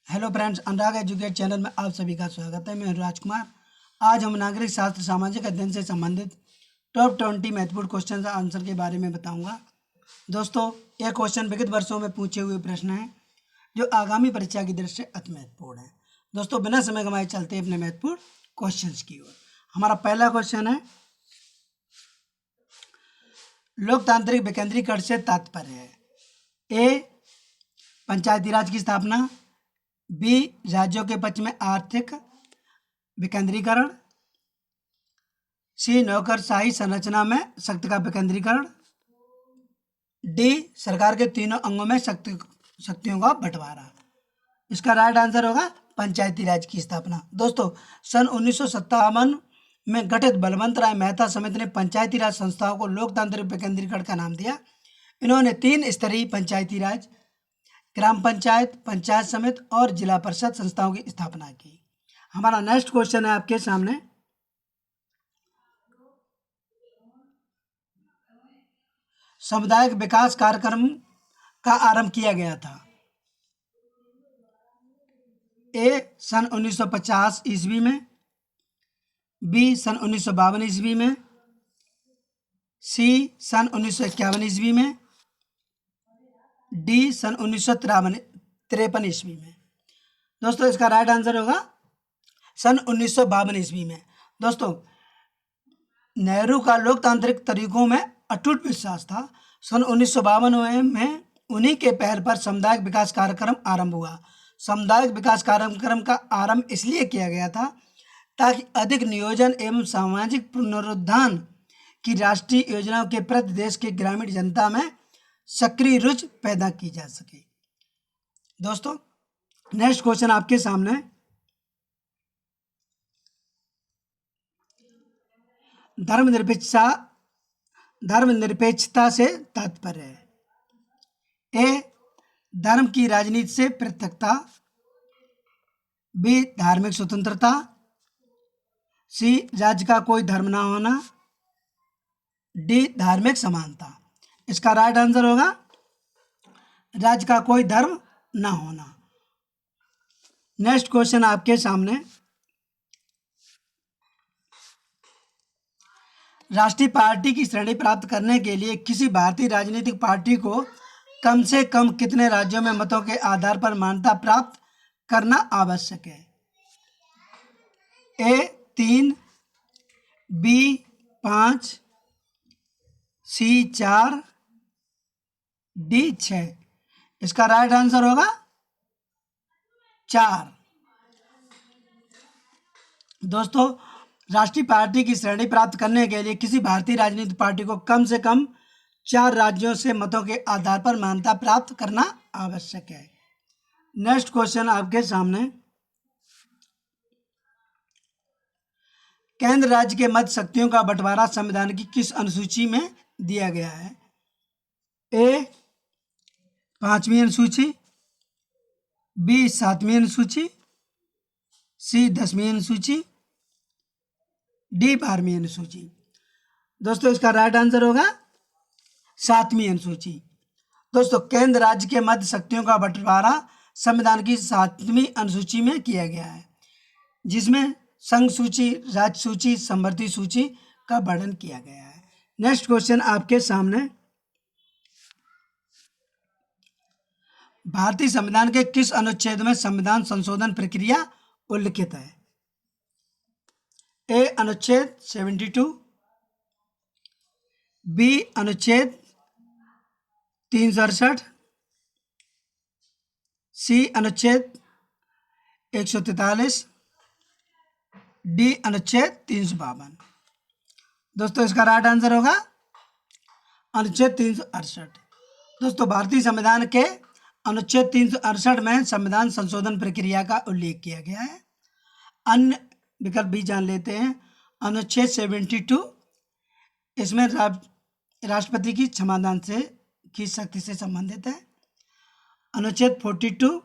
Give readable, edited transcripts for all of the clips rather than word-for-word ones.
Hello friends, अनुराग educate channel में आप सभी का स्वागत है। मैं हूं राजकुमार। आज हम नागरिक शास्त्र सामाजिक अध्ययन से संबंधित टॉप 20 महत्वपूर्ण क्वेश्चन का आंसर के बारे में बताऊंगा। दोस्तों, यह क्वेश्चन विगत वर्षों में पूछे हुए प्रश्न हैं जो आगामी परीक्षा की दृष्टि से अति महत्वपूर्ण है। दोस्तों, बिना समय गंवाए चलते हैं अपने महत्वपूर्ण क्वेश्चन की ओर। हमारा पहला क्वेश्चन है, लोकतांत्रिक विकेंद्रीकरण से तात्पर्य है। ए, पंचायती राज की स्थापना। बी, राज्यों के पक्ष में आर्थिक विकेंद्रीकरण। सी, नौकरशाही संरचना में शक्ति का विकेंद्रीकरण। डी, सरकार के तीनों अंगों में शक्तियों का बंटवारा। इसका राइट आंसर होगा पंचायती राज की स्थापना। दोस्तों, सन 1957 में गठित बलवंत राय मेहता समिति ने पंचायती राज संस्थाओं को लोकतांत्रिक विकेंद्रीकरण का नाम दिया। इन्होंने 3 स्तरीय पंचायती राज, ग्राम पंचायत, पंचायत समिति और जिला परिषद संस्थाओं की स्थापना की। हमारा नेक्स्ट क्वेश्चन है आपके सामने, सामुदायिक विकास कार्यक्रम का आरंभ किया गया था। ए, सन 1950 ईस्वी में। बी, सन 1952 ईस्वी में। सी, सन 1951 ईस्वी में। डी, सन 1953 ईस्वी में। दोस्तों, इसका राइट आंसर होगा सन 1952 ईस्वी में। दोस्तों, नेहरू का लोकतांत्रिक तरीकों में अटूट विश्वास था। सन 1952 में उन्हीं के पहल पर सामुदायिक विकास कार्यक्रम आरंभ हुआ। सामुदायिक विकास कार्यक्रम का आरंभ इसलिए किया गया था ताकि अधिक नियोजन एवं सामाजिक पुनरुत्थान की राष्ट्रीय योजनाओं के प्रति देश के ग्रामीण जनता में सक्रिय रुचि पैदा की जा सके। दोस्तों, नेक्स्ट क्वेश्चन आपके सामने, धर्मनिरपेक्षता से तात्पर्य है। ए, धर्म की राजनीति से पृथकता। बी, धार्मिक स्वतंत्रता। सी, राज्य का कोई धर्म ना होना। डी, धार्मिक समानता। इसका राइट आंसर होगा राज्य का कोई धर्म ना होना। नेक्स्ट क्वेश्चन आपके सामने, राष्ट्रीय पार्टी की श्रेणी प्राप्त करने के लिए किसी भारतीय राजनीतिक पार्टी को कम से कम कितने राज्यों में मतों के आधार पर मान्यता प्राप्त करना आवश्यक है। ए, 3। बी, 5। सी, 4। डी, 6। इसका राइट आंसर होगा 4। दोस्तों, राष्ट्रीय पार्टी की श्रेणी प्राप्त करने के लिए किसी भारतीय राजनीतिक पार्टी को कम से कम 4 राज्यों से मतों के आधार पर मान्यता प्राप्त करना आवश्यक है। नेक्स्ट क्वेश्चन आपके सामने, केंद्र राज्य के मध्य शक्तियों का बंटवारा संविधान की किस अनुसूची में दिया गया है। ए, 5वीं अनुसूची। बी, 7वीं अनुसूची। सी, 10वीं अनुसूची। डी, 12वीं अनुसूची। दोस्तों, इसका राइट आंसर होगा 7वीं अनुसूची। दोस्तों, केंद्र राज्य के मध्य शक्तियों का बंटवारा संविधान की 7वीं अनुसूची में किया गया है, जिसमें संघ सूची, राज्य सूची, समवर्ती सूची का वर्णन किया गया है। नेक्स्ट क्वेश्चन आपके सामने, भारतीय संविधान के किस अनुच्छेद में संविधान संशोधन प्रक्रिया उल्लिखित है। ए, अनुच्छेद 72। बी, अनुच्छेद 368। सी, अनुच्छेद 143। डी, अनुच्छेद 352। दोस्तों, इसका राइट आंसर होगा अनुच्छेद 368। दोस्तों, भारतीय संविधान के अनुच्छेद 368 में संविधान संशोधन प्रक्रिया का उल्लेख किया गया है। अन्य विकल्प भी जान लेते हैं। अनुच्छेद 72 इसमें राष्ट्रपति की क्षमादान से की शक्ति से संबंधित है। अनुच्छेद 42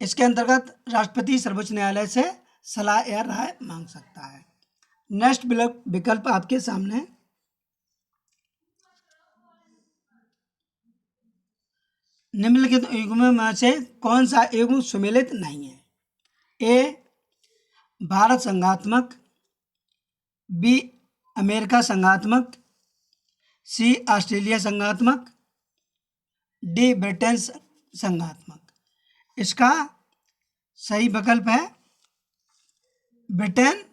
इसके अंतर्गत राष्ट्रपति सर्वोच्च न्यायालय से सलाह या राय मांग सकता है। नेक्स्ट विकल्प आपके सामने, निम्नलिखित युग्मों में से कौन सा युग्म सुमेलित नहीं है? ए भारत संघात्मक, बी अमेरिका संघात्मक, सी ऑस्ट्रेलिया संघात्मक, डी ब्रिटेन संघात्मक। इसका सही विकल्प है ब्रिटेन,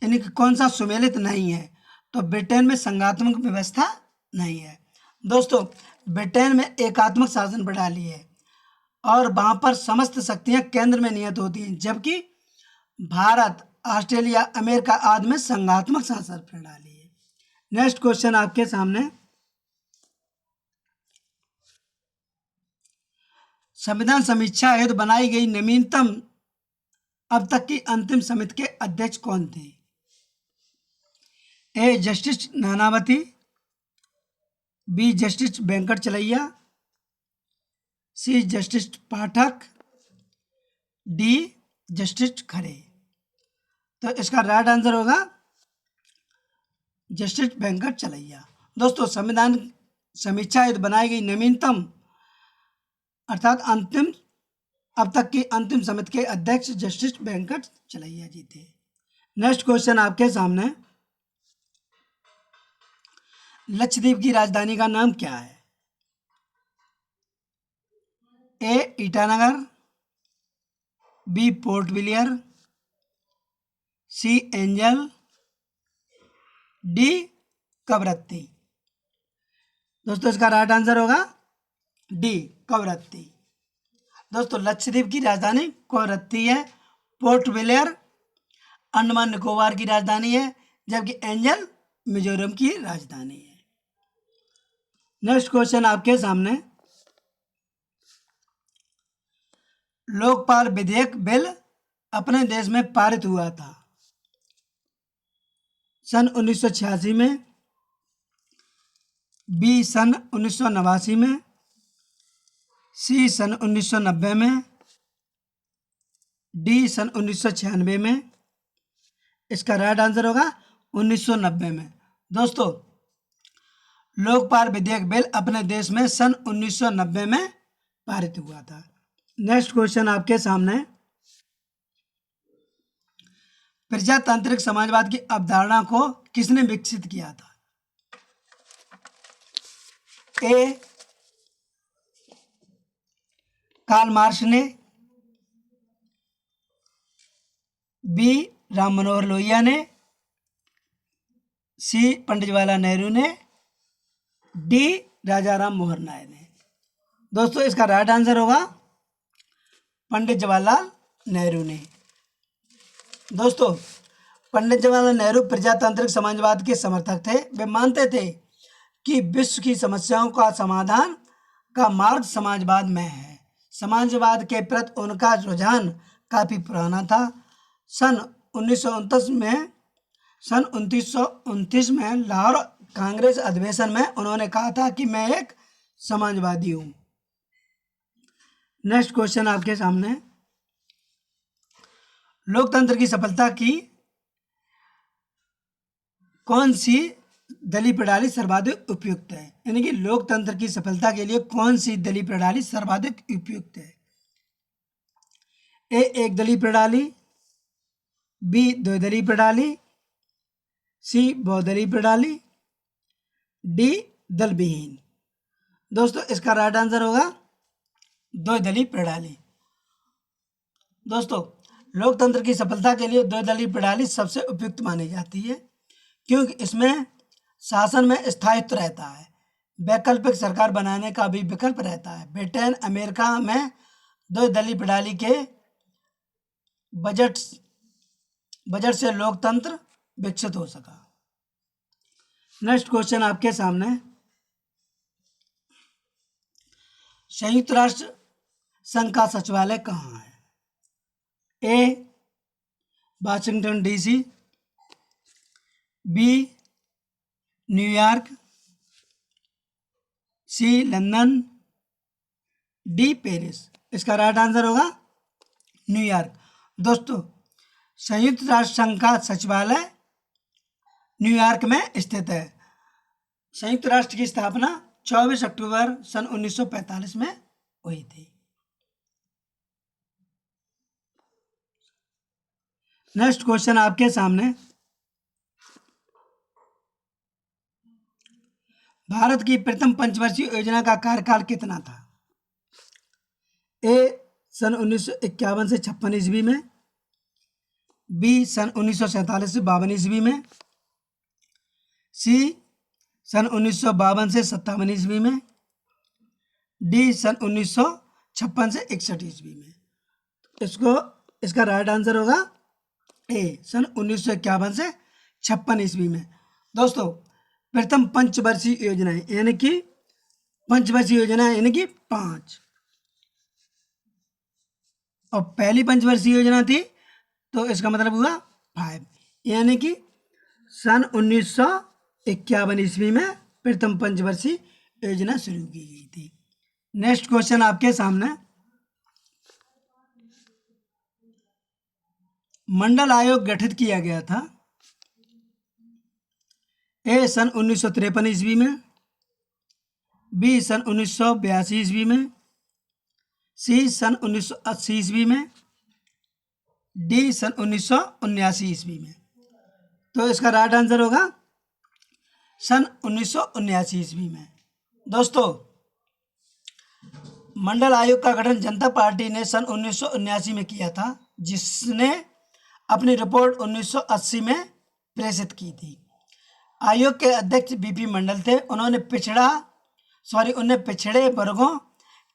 यानी कि कौन सा सुमेलित नहीं है? तो ब्रिटेन में संघात्मक व्यवस्था नहीं है। दोस्तों, ब्रिटेन में एकात्मक शासन प्रणाली है और वहां पर समस्त शक्तियां केंद्र में नियत होती हैं, जबकि भारत, ऑस्ट्रेलिया, अमेरिका आदि में संघात्मक शासन प्रणाली है। नेक्स्ट क्वेश्चन आपके सामने, संविधान समीक्षा हेतु बनाई गई नवीनतम अब तक की अंतिम समिति के अध्यक्ष कौन थे? A justice Nanavati, B justice Venkatachaliah, C justice Pathak, D justice Khare. तो इसका राइट आंसर होगा जस्टिस वेंकट चलैया। दोस्तों, संविधान समीक्षा हेतु बनाई गई नवीनतम अर्थात अंतिम अब तक की अंतिम समिति के अध्यक्ष जस्टिस वेंकट चलैया जी थे। नेक्स्ट क्वेश्चन आपके सामने, लक्षद्वीप की राजधानी का नाम क्या है? ए ईटानगर, बी पोर्ट विलियर, सी एंजल, डी कवरत्ती। दोस्तों, इसका राइट आंसर होगा डी कवरत्ती। दोस्तों, लक्षद्वीप की राजधानी कवरत्ती है। पोर्ट विलियर अंडमान निकोबार की राजधानी है, जबकि एंजल मिजोरम की राजधानी है। नेक्स्ट क्वेश्चन आपके सामने, लोकपाल विधेयक बिल अपने देश में पारित हुआ था सन 1986 में, बी सन 1989 में, सी सन 1990 में, डी सन 1996 में। इसका राइट आंसर होगा 1990 में। दोस्तों, लोकपाल विधेयक बिल अपने देश में सन 1990 में पारित हुआ था। नेक्स्ट क्वेश्चन आपके सामने, प्रजातांत्रिक समाजवाद की अवधारणा को किसने विकसित किया था? ए कार्ल मार्क्स ने, बी राम मनोहर लोहिया ने, सी पंडित जवाहरलाल नेहरू ने, डी राजा राम मोहन राय ने। दोस्तों, इसका राइट आंसर होगा पंडित जवाहरलाल नेहरू ने। दोस्तों, पंडित जवाहरलाल नेहरू प्रजातांत्रिक समाजवाद के समर्थक थे। वे मानते थे कि विश्व की समस्याओं का समाधान का मार्ग समाजवाद में है। समाजवाद के प्रति उनका रुझान काफी पुराना था। सन 1929 में लाहौर कांग्रेस अधिवेशन में उन्होंने कहा था कि मैं एक समाजवादी हूं। नेक्स्ट क्वेश्चन आपके सामने, लोकतंत्र की सफलता की कौन सी दलीय प्रणाली सर्वाधिक उपयुक्त है? यानी कि लोकतंत्र की सफलता के लिए कौन सी दलीय प्रणाली सर्वाधिक उपयुक्त है? ए एक दलीय प्रणाली, बी द्विदलीय प्रणाली, सी बहुदलीय प्रणाली, डी दल विहीन। दोस्तों, इसका राइट आंसर होगा द्विदलीय प्रणाली। दोस्तों, लोकतंत्र की सफलता के लिए द्विदलीय प्रणाली सबसे उपयुक्त मानी जाती है, क्योंकि इसमें शासन में स्थायित्व रहता है, वैकल्पिक सरकार बनाने का भी विकल्प रहता है। ब्रिटेन, अमेरिका में द्विदलीय प्रणाली के बजट से लोकतंत्र विकसित हो सका। नेक्स्ट क्वेश्चन आपके सामने, संयुक्त राष्ट्र संघ का सचिवालय कहाँ है? ए वाशिंगटन डीसी, बी न्यूयॉर्क, सी लंदन, डी पेरिस। इसका राइट आंसर होगा न्यूयॉर्क। दोस्तों, संयुक्त राष्ट्र संघ का सचिवालय न्यूयॉर्क में स्थित है। संयुक्त राष्ट्र की स्थापना 24 अक्टूबर सन 1945 में हुई थी। नेक्स्ट क्वेश्चन आपके सामने, भारत की प्रथम पंचवर्षीय योजना का कार्यकाल कितना था? ए सन 1951 से 56 ईस्वी में, बी सन 1947 से 52 ईस्वी में, सी सन 1952 से 57 ईस्वी में, डी सन 1956 से 61 ईस्वी में। इसका राइट आंसर होगा ए सन 1951 से 56 ईस्वी में। दोस्तों, प्रथम पंचवर्षीय योजना यानी कि पंचवर्षीय योजना यानी कि 5, और पहली पंचवर्षीय योजना थी तो इसका मतलब हुआ 5, यानी कि सन 1951 ईस्वी में प्रथम पंचवर्षीय योजना शुरू की गई थी। नेक्स्ट क्वेश्चन आपके सामने, मंडल आयोग गठित किया गया था? ए सन 1953 ईस्वी में, बी सन 1982 ईस्वी में, सी सन 1980 ईस्वी में, डी सन 1979 ईस्वी में। तो इसका राइट आंसर होगा सन 1979 ईस्वी में। दोस्तों, मंडल आयोग का गठन जनता पार्टी ने सन 1979 में किया था, जिसने अपनी रिपोर्ट 1980 में प्रेषित की थी। आयोग के अध्यक्ष बीपी मंडल थे। उन्होंने पिछड़े वर्गों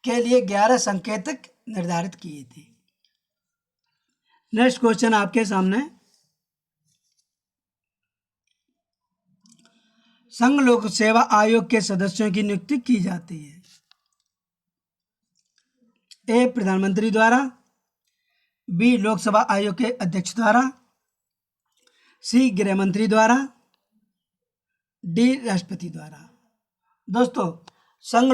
के लिए 11 संकेतक निर्धारित किए थे। नेक्स्ट क्वेश्चन आपके सामने, संघ लोक सेवा आयोग के सदस्यों की नियुक्ति की जाती है? ए प्रधानमंत्री द्वारा, बी लोकसभा आयोग के अध्यक्ष द्वारा, सी गृह मंत्री द्वारा, डी राष्ट्रपति द्वारा। दोस्तों, संघ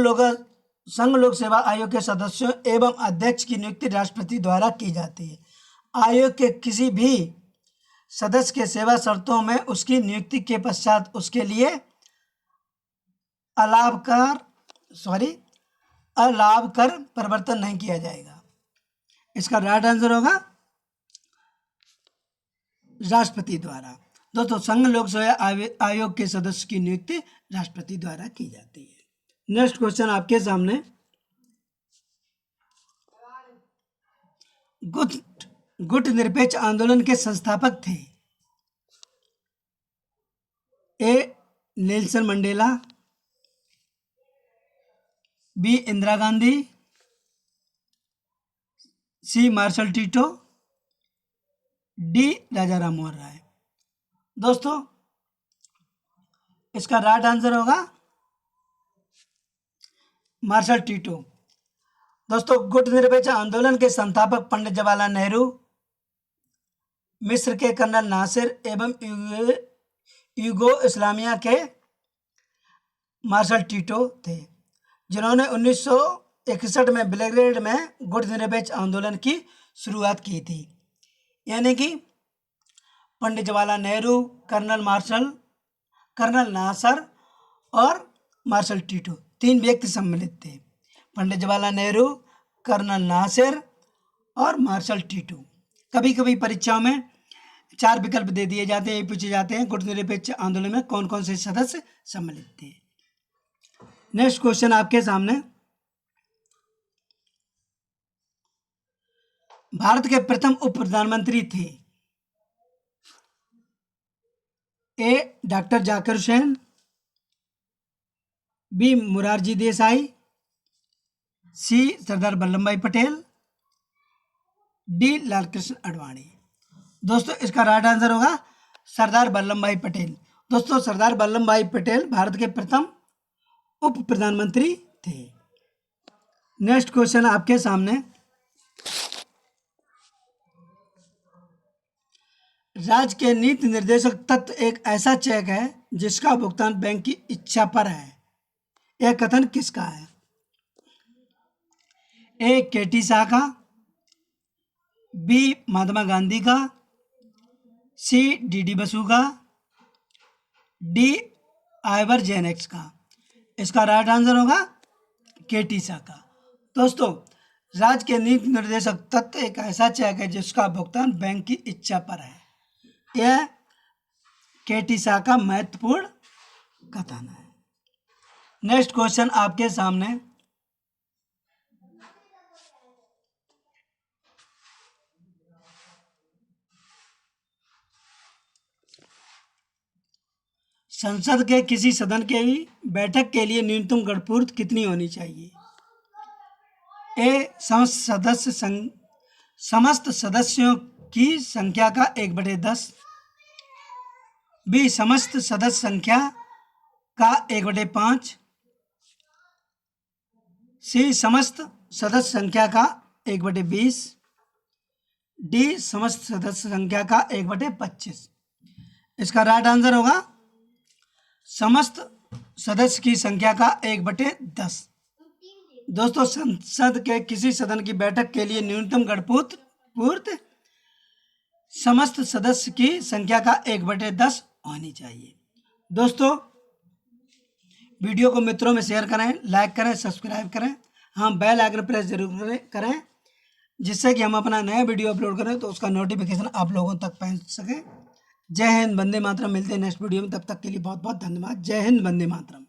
लोक सेवा आयोग के सदस्यों एवं अध्यक्ष की नियुक्ति राष्ट्रपति द्वारा की जाती है। आयोग के किसी भी सदस्य के सेवा शर्तों में उसकी नियुक्ति के पश्चात उसके लिए अलाभकर परिवर्तन नहीं किया जाएगा। इसका राइट आंसर होगा राष्ट्रपति द्वारा। दोस्तों, संघ लोक सेवा आयोग के सदस्य की नियुक्ति राष्ट्रपति द्वारा की जाती है। नेक्स्ट क्वेश्चन आपके सामने, गुट निरपेक्ष आंदोलन के संस्थापक थे? A Nelson Mandela, B Indira Gandhi, C Marshal Tito, D Raja Rammohan Roy. दोस्तों, इसका राइट आंसर होगा मार्शल टीटो। दोस्तों, गुट निरपेक्ष आंदोलन के संस्थापक पंडित जवाहरलाल नेहरू, मिस्र के कर्नल नासिर एवं यूगो इस्लामिया के मार्शल टीटो थे, जिन्होंने 1961 में बेलग्रेड में गुट निरपेक्ष आंदोलन की शुरुआत की थी। यानी कि पंडित जवाहरलाल नेहरू, कर्नल नासर और मार्शल टीटो, 3 व्यक्ति सम्मिलित थे। पंडित जवाहरलाल नेहरू, कर्नल नासिर और मार्शल टीटो। कभी कभी परीक्षाओं में 4 विकल्प दे दिए जाते हैं, ये पूछे जाते हैं गुट निरपेक्ष आंदोलन में कौन कौन से सदस्य सम्मिलित थे। नेक्स्ट क्वेश्चन आपके सामने, भारत के प्रथम उप प्रधानमंत्री थे? ए डॉक्टर जाकिर हुसैन, बी मोरारजी देसाई, सी सरदार वल्लभ भाई पटेल, डी लालकृष्ण आडवाणी। दोस्तों, इसका राइट आंसर होगा सरदार वल्लभ भाई पटेल। दोस्तों, सरदार वल्लभ भाई पटेल भारत के प्रथम उप प्रधानमंत्री थे। नेक्स्ट क्वेश्चन आपके सामने, राज्य के नीति निर्देशक तत्व एक ऐसा चेक है जिसका भुगतान बैंक की इच्छा पर है। यह कथन किसका है? ए केटी शाह का, बी महात्मा गांधी का, सी डी बसु का, डी आइवर जेनेक्स का। इसका राइट आंसर होगा केटी शाखा। दोस्तों, राज्य के नीति निर्देशक तत्व एक ऐसा चेक है जिसका भुगतान बैंक की इच्छा पर है। यह केटी शाखा महत्वपूर्ण कथन है। नेक्स्ट क्वेश्चन आपके सामने, संसद के किसी सदन के बैठक के लिए न्यूनतम गणपूर्त कितनी होनी चाहिए? ए समस्त सदस्यों की संख्या का 1/10, बी समस्त सदस्य संख्या का 1/5, सी समस्त सदस्य संख्या का 1/20, डी समस्त सदस्य संख्या का 1/25। इसका राइट आंसर होगा समस्त सदस्य की संख्या का 1/10। दोस्तों, संसद के किसी सदन की बैठक के लिए न्यूनतम गणपूर्त समस्त सदस्य की संख्या का 1/10 होनी चाहिए। दोस्तों, वीडियो को मित्रों में शेयर करें, लाइक करें, सब्सक्राइब करें। हाँ, बेल आइकन प्रेस जरूर करें, जिससे कि हम अपना नया वीडियो अपलोड करें तो उसका नोटिफिकेशन आप लोगों तक पहुंच सके। जय हिंद, वंदे मातरम। मिलते हैं नेक्स्ट वीडियो में, तब तक के लिए बहुत बहुत धन्यवाद। जय हिंद, वंदे मातरम।